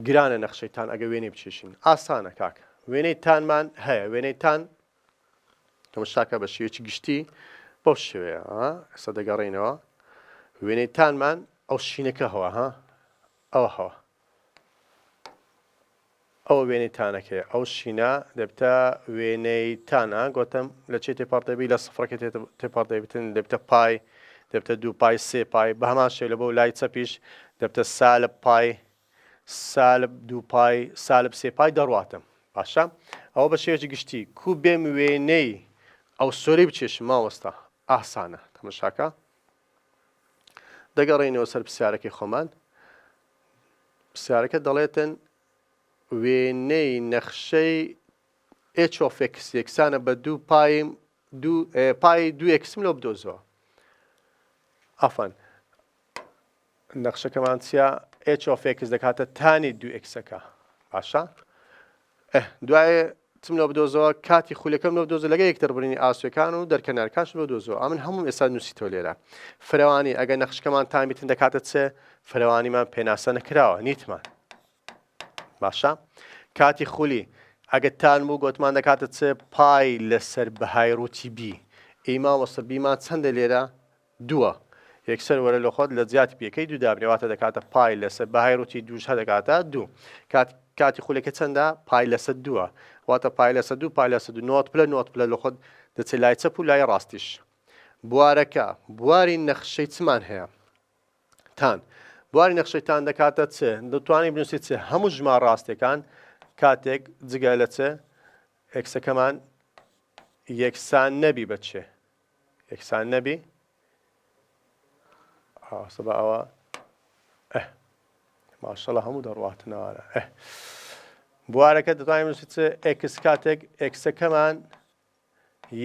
Speaker 1: گرانە نەخشەیتان ئەگە وێنەی بچێشین ئاسانە کاکە وێنەی تانمان هەیە وێنەی تان تەماشاکە بە شێوەیەکی گشتی بەو شێوەیە ئێستا دەگەڕێینەوە وێنەی تانمان ئەو شینەکە هەوە ئەوە هەوە ئەوە وێنەی تانەکەی ئەو شینە دەبتە وێنەی تانە گۆتم لە چێ تێپاڕدەبی لە سفرەکە تێپاڕدەبێتن دەبتە پای دەبتە 2 پای 3 پای بە هەمان شێو لە بۆ لای چەپیش دەبتە سالب پای سالب 2 پای سالب 3 پای دەڕواتم باشە ئەوە بە شێوەیەکی گشتی کوبێم وێنەی ئەو سۆرەی بچێشم ماوەستا ئاسانە تەماشاکە دەگەڕێینەوە سەر پرسیارەکەی خۆمان پرسیارەکە دەڵێتن وێنەی نەخشەی h of x یەکسانە بە 2 پای 2 xم لۆ بدۆزەوە ئەفەن نەخشەکەمان چیە h of x دەکاتە تانی 2 xەکە باشە دوایە چم لۆ بدۆزەوە کاتی خولەکەم لۆ بدۆزە لەگە یەکتر بڕینی ئاسوەکان و دەرکەنارکانش لۆ دۆزەوە ئەمن هەموو ئێستا نووسیتەوە لێرە فرەوانی ئەگە نەخشەکەمان تامیتن دەکاتە چێ فرەوانیمان پێناسە نەکراوە نیتمان باشە کاتی خولی ئەگە تان بوو گۆتمان دەکاتە چێ پای لەسەر بەهای ڕووتی بی ئیما وەسە بیمان چەندە لێرە 2 یەکسەر وەرە لە خۆت لە جیاتی پێکەی دوو دابنێواتە دەکاتە پای لەسەر بەهای ڕووتی دووش هەدەکاتە 2 کاتی خولەکە چەندە پای لەسەر 2 واتە پای لەسەر 2 پای لەسەر 2 نۆت پلە لە خۆت دەچێت لای چەپ و لای ڕاستیش بوارەکە بواری نەخشەی چمان هەیە تان بواری نەخشەیتان دەکاتە چێ دەتوانانی بنووسیت چێ هەموو ژمار ڕاستیەکان کاتێک جگە لە چێ ئێکسەکەمان یەکسان نەبی بە چێ یەکسان نەبی سەبا ئەوە ماشەڵە هەموو دەڕواتنەوەرە بوارەکە دەتوانین بنووسیت چێ ئێکس کاتێک ئێکسەکەمان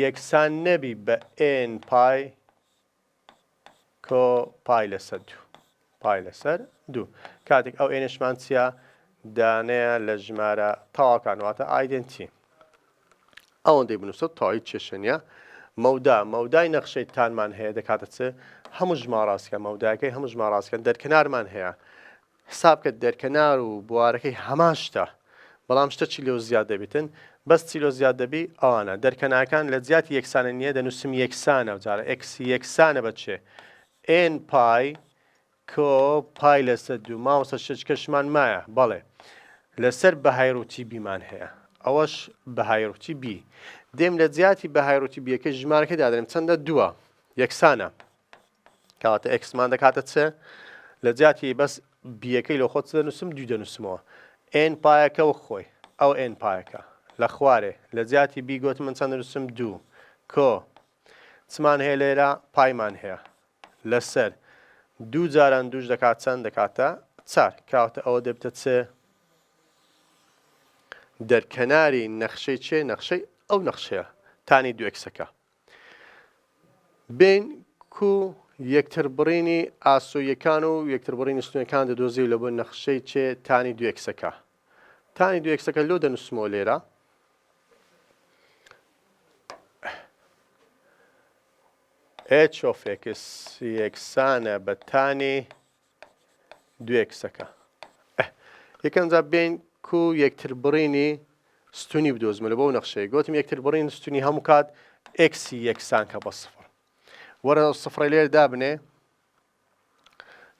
Speaker 1: یەکسان نەبی بە n پای کۆ پای لەسەر 2 پای لەسەر 2 کاتێک ئەو ئێنشمان چیە دانەیە لە ژمارە تاواکان واتە ئایدنتی ئەوەندەی بنووسە تاوی چێشەنیە مەودای نەخشەی تانمان هەیە دەکاتە چێ هەموو ژماڕاستکە مەودایەکەی هەموو ژماڕاستکەن دەرکەنارمان هەیە حساب کە دەرکەنار و بوارەکەی هەمان شتە بەڵام شتە چیلۆ زیاد دەبێتن بەس چیلۆ زیاد دەبی ئەوانە دەرکەنارەکان لە جیاتی یەکسانە نییە دەنووسم یەکسانە و جارە x یەکسانە بە چێ n پای کۆ پای لەسەر 2 ماوەسە شەچکەشمان مایە بەڵێ لەسەر بەهای ڕووتی بیمان هەیە ئەوەش بەهای ڕووتی بی دێم لە جیاتی بەهای ڕووتی بیەکە ژمارەکە دادرێم چەندە 2 یەکسانە کەواتە ئەکسمان دەکاتە چێ لە جیاتی بەس بیەکەی لە خۆت دەنووسم 2 دەنووسمەوە n پایەکە وە خۆی ئەو n پایەکە لە خوارێ لە جیاتی بی گوت من چەند دەنووسم 2 کۆ چمان هەیە لێرە پایمان هەیە لەسەر 2 جاران دووش دەکات چەند دەکاتە 4 کەواتە ئەوە دەبتە چ دەرکەناری نەخشەی چێ نەخشەی ئەو نەخشەیە تانی دو ئەکسەکە بین کو یەکتر بڕینی ئاسۆیەکان و یەکتر بڕینی ستونەکان دەدۆزی لە بۆ نەخشەی چێ تانی دو ئەکسەکە تانی دو ئەکسەکە لۆ دەنووسمەوە لێرە h of x یەکسانە بە تانی دو ئەکسەکە یەکەم جا بین کو یەکتر بڕینی ستونی بدۆزمە لە بۆ نەخشەیە گوتم یەکتر بڕینی ستونی هەموو کات x یەکسان کە بە سفر وەرە سفرە لێر دابنێ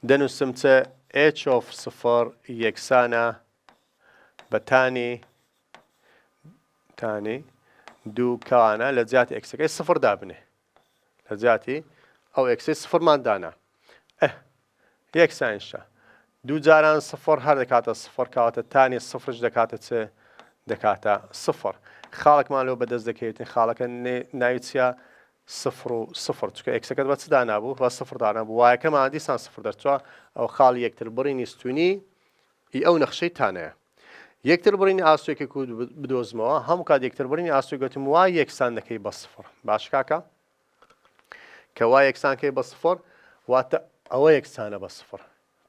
Speaker 1: دەنووسم چە h of سفر یەکسانە بە تانی دوو کەوانە لە جیاتی ئەکسەکەی سفر دابنێ لە جیاتی ئەو ئەکسەی سفرمان دانا یەکسانشە دوو جاران سفر هەر دەکاتە سفر کەواتە تانی سفرش دەکاتە چ دەکاتە سفر خاڵێکمان لەوە بەدەست دەکەوێتین خاڵەکە ناوی چیە سفر و سفر چکە ئەکسەکەت بە چ دانابوو بە سفر دانابوو وایەکەمان دیسان سفر دەرچووە ئەو خاڵی یەکتر بڕینی ستونی ئەو نەخشەی تانەیە یەکتر بڕینی ئاسوویەکە بدۆزمەوە هەموو کات یەکتر بڕینی ئاسووی گوتم وای یەکسان دەکەی بە سفر باش کاکە کە وای یەکسان کەی بە سفر واتە ئەوە یەکسانە بە سفر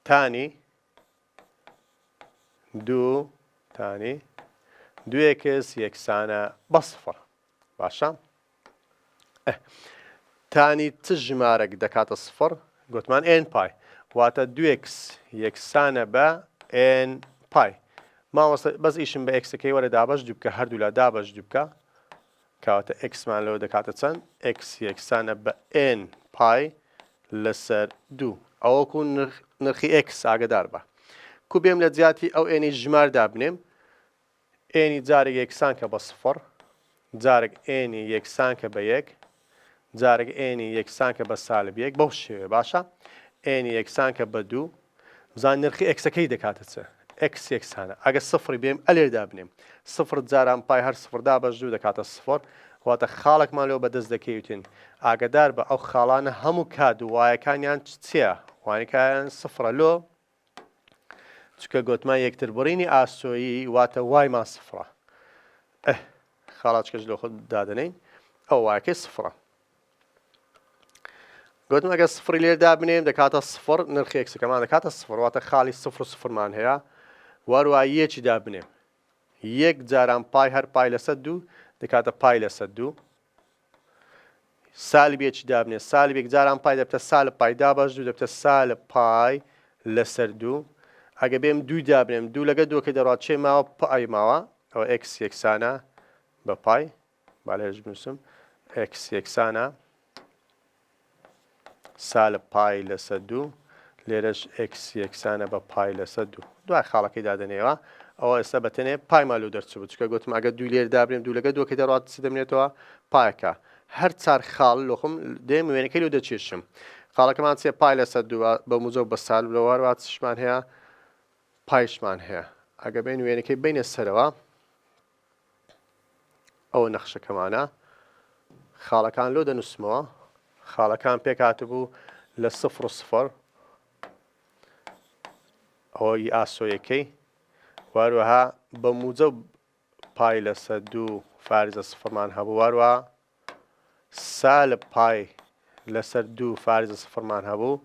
Speaker 1: تانی دوو ئەکس یەکسانە بە سفر باشە تانی چ ژمارەك دەکاتە سفر گوتمان n پای واتە دوو ئەکس یەکسانە بە n پای ماوەستا بەس ئیشم بە ئەکسەکەی وەرە دابەش دوو بکە هەردوو لە دابەش دوو بکە کەواتە ئەکسمان لەوە دەکاتە چەند x یەکسانە بە n پای لەسەر دوو ئەوەکو نرخی x ئاگدار بە کو بێم لە جیاتی ئەو ئێنی ژمار دابنێم ئێنی جارێک یەکسان کە بە سفر جارێک ئێنی یەکسان کە بە یەک جارێک ئێنی یەکسان کە بە سالب یەک بەو شێوێ باشە ئێنی یەکسان کە بە دوو بزان نرخی ئەکسەکەی دەکاتە چە x یەکسانە ئەگە سفری بێم ئەلێر دابنێم سفر جاران پای هەر سفر دابەش دوو دەکاتە سفر واتە خاڵێکمان لەوە بەدەست دەکەوێتین ئاگدار بە ئەو خاڵانە هەموو کات و وایەکانیان چییە وانەکان سفرە لۆ چکە گوتمان یەکتر بڕینی ئاسۆیی واتە وایمان سفرە خاڵاتکەش لە خۆت دادنین ئەو وایەکەی سفرە گوتم ئەگە سفری لێر دابنێم دەکاتە سفر نرخی ئەکسەکەمان دەکاتە سفر واتە خاڵی سفر و سفرمان هەیە وەروە یەکی دابنێم یەک جاران پای هەر پای لەسەر دوو دەکاتە پای لەسەر دوو سالبێکی دابنێ سالبێک جاران پای دەبتە سالب پای دابەش دوو دەبتە سالب پای لەسەر دوو ئەگە بێم دوو دابنێم دوو لەگە دووکە دەڕات چێ ماوە پای ماوە ئەوە x یەکسانە بە پای با لێرەش بنووسم x یەکسانە سالب پای لەسەر دوو لێرەش x یەکسانە بە پای لەسەر دوو دوای خاڵەکەی دادنێەوە ئەوە ئێستا بەتەنێ پای مالوو دەرچوو چکە گوتم ئەگە دوو لێر دابرێم دوو لەگە دووکە دەڕات چ دەمێنێتەوە پایەکە هەر چار خاڵ لۆخم دێم وێنەکەی لێ دەچێشم خاڵەکەمان چێ پای لەسەر دوو بە موزە و بە سالب لەوەڕوا چشمان هەیە پایشمان هەیە ئەگە بین وێنەکەی بینە سەرەوە ئەوە نەخشەکەمانە خاڵەکان لۆ دەنووسمەوە خاڵەکان پێک هاتبوو لە سفر و سفر ئەوەی ئاسۆیەکەی واروەها بە موجە پای لەسەر دوو فارزە سفرمان هەبوو واروە سالب پای لەسەر دوو فارزە سفرمان هەبوو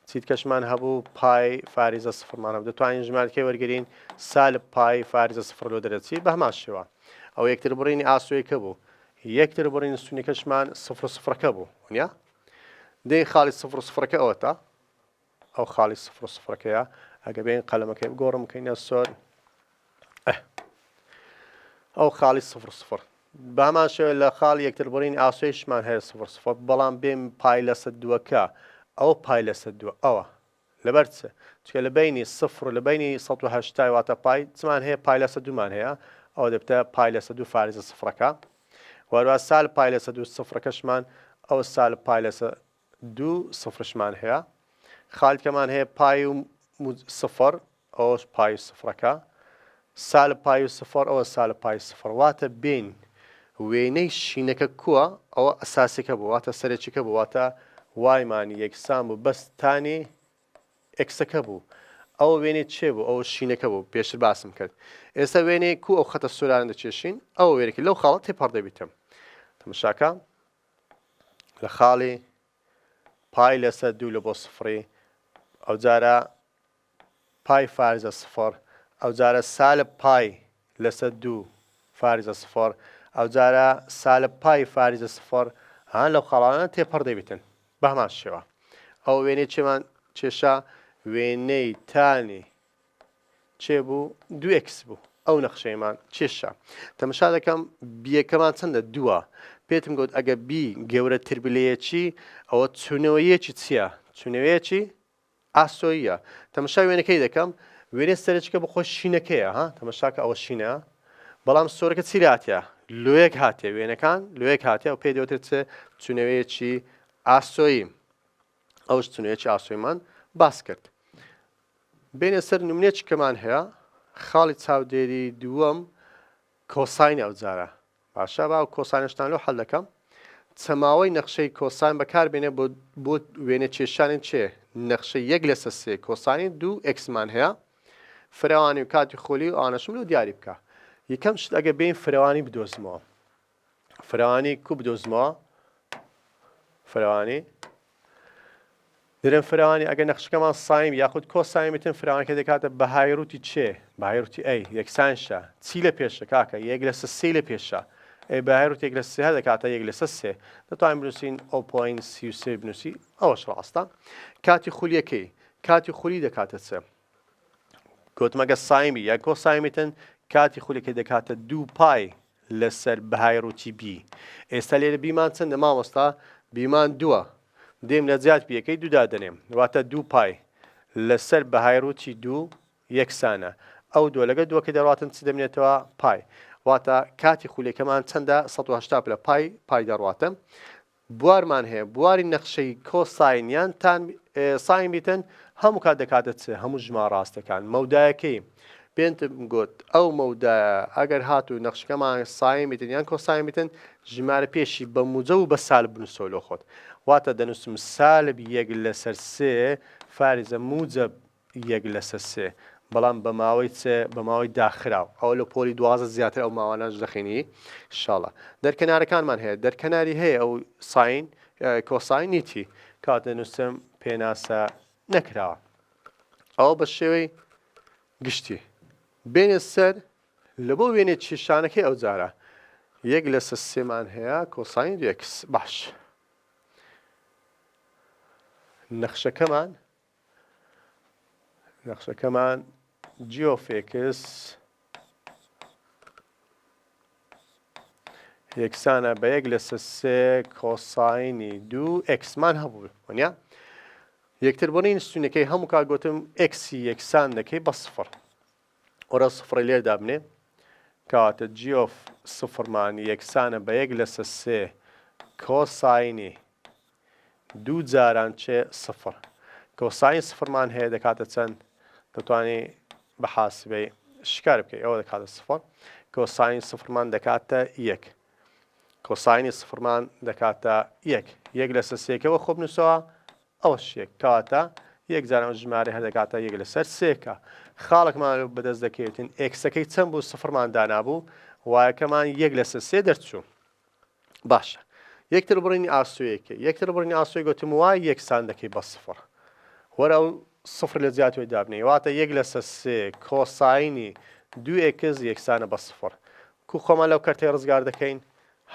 Speaker 1: چیت کەشمان هەبوو پای فارزە سفرمان هەبوو دەتوانین ژمارەکەی وەرگرین سالب پای فارزە سفر لۆ دەرەچی بە هەمان شێوە ئەو یەکتر بڕینی ئاسۆیەکە بوو یەکتر بڕینی ستونیەکەشمان سفر و سفرەکە بوو ونیا دەی خاڵی سفر و سفرەکە ئەوەتە ئەو خاڵی سفر و سفرەکەیە ئەگە بێن قەلەمەکەی بگۆڕم بکەینە سۆر ئەو خاڵی سفر سفر بامان شێوە لە خاڵ یەکتر بڕینی ئاسۆیشمان هەیە سفر سفر بەڵام بێم پای لەسەر دووەکە ئەو پای لەسەر دووە ئەوە لەبەر چ چکە لە بینی سفر و لە بینی 180 واتە پای چمان هەیە پای لەسەر دوومان هەیە ئەوە دەبتە پای لەسەر دوو فارزە سفرەکە وەروە سالب پای لەسەر دوو سفرەکەشمان ئەو سالب پای لەسەر دوو سفرشمان هەیە خاڵکەمان هەیە پای و سفر ئەوش پای سفرەکە سالب پای و سفر ئەوە سالب پای سفر واتە بین وێنەی شینەکە کووە ئەوە ئەساسیەکە بوو واتە سەرچیکە بوو واتە وایمانی یەکسان بوو بەستانی ئەکسەکە بوو ئەو وێنێ چێ بوو ئەو شینەکە بوو پێشتر باسم کرد ئێستا وێنێ کو ئەو خەتە سولارن دەچێشین ئەو وێنێکی لەو خاڵە تێپەڕ دەبیتم تەماشاکە لە خاڵی پای لەسەر 2 لە بۆ سفری ئەو جارە پای فارزە سفر ئەو جارە سالب پای لەسەر 2 فارزە سفر ئەو جارە سالب پای فارزە سفر هەان لەو خاڵانە تێپەڕ دەبیتن بە هەمان شێوە ئەو وێنەی چێمان چێشە وێنەی تانی چێ بوو 2x بوو ئەو نەخشەیەمان چێشە تەماشا دەکەم بیەکەمان چەندە 2 پێتم گوت ئەگە بی گەورەتر بلەیەکی ئەوە چونەوەیەکی چییە چونەوەیەکی ئاسۆییە تەماشا وێنەکەی دەکەم وێنێ سەرچکە بخۆ شینەکەیە ها تەماشاکە ئەوە شینە بەڵام سۆرەکە چیراتە لۆیەک هاتێ وێنەکان لۆیەک هاتێ و پێ دەوتر چ چونەوەیەکی ئاسۆیی ئەوش چونەوەیەکی ئاسۆیمان باس کرد بینە سەر نمونێکی کەمان هەیە خاڵی چاودێری دووەم کۆساینی ئەو جارە باشە با و کۆسانشتان لەو هەڵ دەکەم چەماوەی نەخشەی کۆسان بەکاربێنێ بۆ وێنە کێشانین چێ نەخشە 1/3 کۆسانی 2x-مان هەیە فراوانی و کاتی خۆلی و ئانەشم لەو دیاری بکە یەکەم شت ئەگە بین فراوانی بدۆزمەوە فراوانی کو بدۆزمەوە فراوانی درێن فراوانی ئەگە نەخشەکەمان سایم یاخود کۆسایمتن فراوانەکە دەکاتە بە هایڕوتی چێ بە هایڕوتی ئەی یەکسانشە چی لە پێشە کاکە 1/3 لە پێشە بە هایڕوت 1/3 دەکاتە 1/3 دەتوانین بنووسین 0.33 بنووسی ئەوەش ڕاستە کاتی خولیەکەی کاتی خولی دەکاتە چ گوتمەگە سایمی یا کۆسایمتن کاتی خولیەکەی دەکاتە 2 پای لەسەر بە هایڕوتی بی ئێستا لێرە بیمان چەندە مامۆستا بیمان 2 دێم لە جیات بیەکەی دوودا دەنێم واتە 2 پای لەسەر بە هایڕوتی 2 یەکسانە ئەو دۆ لەگە دووەکە دەڕاتن چ دەبنێتەوە پای واتە کاتی خولیەکەمان چەندە 180 لە پای دەڕاتم بوارمان هەیە بواری نەخشەی کۆساینیان تان ساین بیتن هەموو کات دەکاتە چ هەموو ژمارە ڕاستەکان مەودایەکەی پێنتم گوت ئەو مەودایە ئەگەر هات و نەخشەکەمان ساین بیتن یان کۆساین بیتن ژمارە پێشی بە موجە و بە سالب بنووسەوە لۆ خۆت واتە دەنووسم سالب 1/3 فارزە موجب 1/3 بەڵام بە ماوەی چ بە ماوەی داخراو ئەو لە پۆلی دوازە زیاتر ئەو ماوانەش دەخینی ئینشاڵڵا دەرکەنارەکانمان هەیە دەرکەناری هەیە ئەو ساین کۆساین نیتی کات دەنووسم پێناسە نەکراوە ئەوە بە شێوەی گشتی بینە سەر لە بۆ وێنێ کێشانەکەی ئەو جارە 1/3مان هەیە کۆساین 2x باش نەخشەکەمان جیۆفێکس یەکسانە بە 1/3 کۆساینی 2x-مان هەبوو وەنیا یەکتر بۆنین ستونەکەی هەموو کات گوتم ئەکسی یەکسان دەکەی بە سفر وەرە سفڕی لێر دابنێ کاتە جیۆف سفرمان یەکسانە بە 1/3 کۆساینی 2 جاران چێ سفر کۆساین سفرمان هەیە دەکاتە چەند دەتوانێت بە حاسبەی شکار بکەیت ئەوە دەکاتە سفر کۆساین سفرمان دەکاتە 1 کۆساینی سفرمان دەکاتە 1/3ەوە خۆ بنووسەوە ئەوە شێک کاتە یەک جاران ژمارە هەر دەکاتە 1/3 خاڵێکمان بەدەست دەکەوێتن ئێکسەکەی چەند بوو سفرمان دانابوو وایەکەمان 1/3 دەرچوو باشە یەکتر بڕینی ئاسوویەکە یەکتر بڕینی ئاسوی گوتم وای یەکسان دەکەی بە سفر وەرە ئەو سفر لە زیاتوی دابنێ واتە 1/3 کۆساینی 2x یەکسانە بە سفر کو خۆمان لەو کەرتەی ڕزگار دەکەین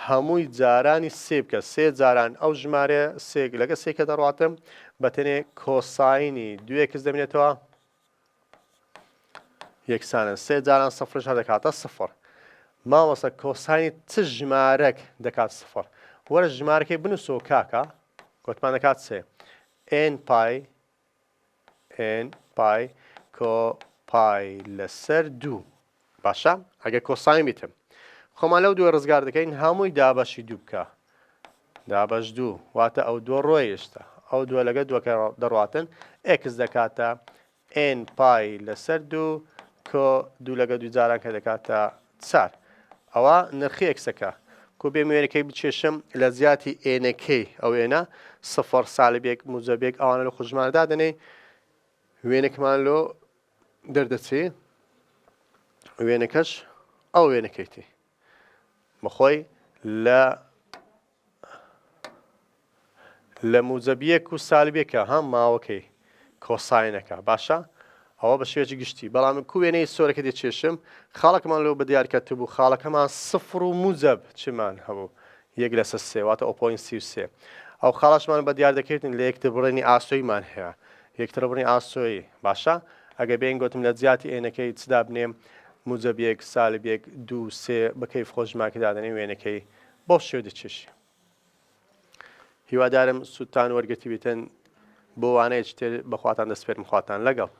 Speaker 1: هەمووی جارانی سێ بکە سێ جاران ئەو ژمارە سێک لەگە سێکە دەڕاتم بەتەنێ کۆساینی 2x دەبنێتەوە یەکسانە سێ جاران سفرش هەر دەکاتە سفر مامۆستا کۆساینی چ ژمارەك دەکات سفر وەرە ژمارەکەی بنووسەوە کاکە گوتمان دەکات سێ n پای کۆ پای لەسەر 2 باشە ئەگە کۆساین بیتم خۆمان لەو دووە ڕزگار دەکەین هەمووی دابەشی 2 بکە دابەش 2 واتە ئەو دووە ڕۆیشتە ئەو دووە لەگە دووەکە دەڕاتن x دەکاتە n پای لەسەر 2 کۆ 2 لەگە 2 جاران کە دەکاتە 4 ئەوە نرخی ئەکسەکە کو بێ وێنەکەی بچێشم لە زیاتی ئێنەکەی ئەو وێنە سفر سالبێک موجەبێک ئەوانە لە خوژماندا دەنێ وێنێکمان لۆ دەردەچێ وێنەکەش ئەو وێنەکەیتی بەخۆی لە موجەبیەک و سالبێکە هەم ماوەکەی کۆساینەکە باشە ئەوە بە شێوەیەکی گشتی بەڵام کو وێنەی سۆرەکە دێچێشم خاڵەکەمان لەو بە دیارکەت بوو خاڵەکەمان سفر و موجەب چمان هەبوو 1/3 واتە 0.33 ئەو خاڵەشمان بە دیار دەکەوێتن لە یەکتربڕێنی ئاسۆیمان هەیە یەکتربڕنی ئاسۆیی باشە ئەگە بێن گوتم لە جیاتی ئێنەکەی چدا بنێم موجەبیەک سالبێک 2 بەکەی خۆشماکەدادنی وێنەکەی بۆ شێو دەچێشی هیوادارم سوودتان وەرگرتی بێتن بۆ وانەیە تر بەخواتان دەسپێرم خواتان لەگەڵ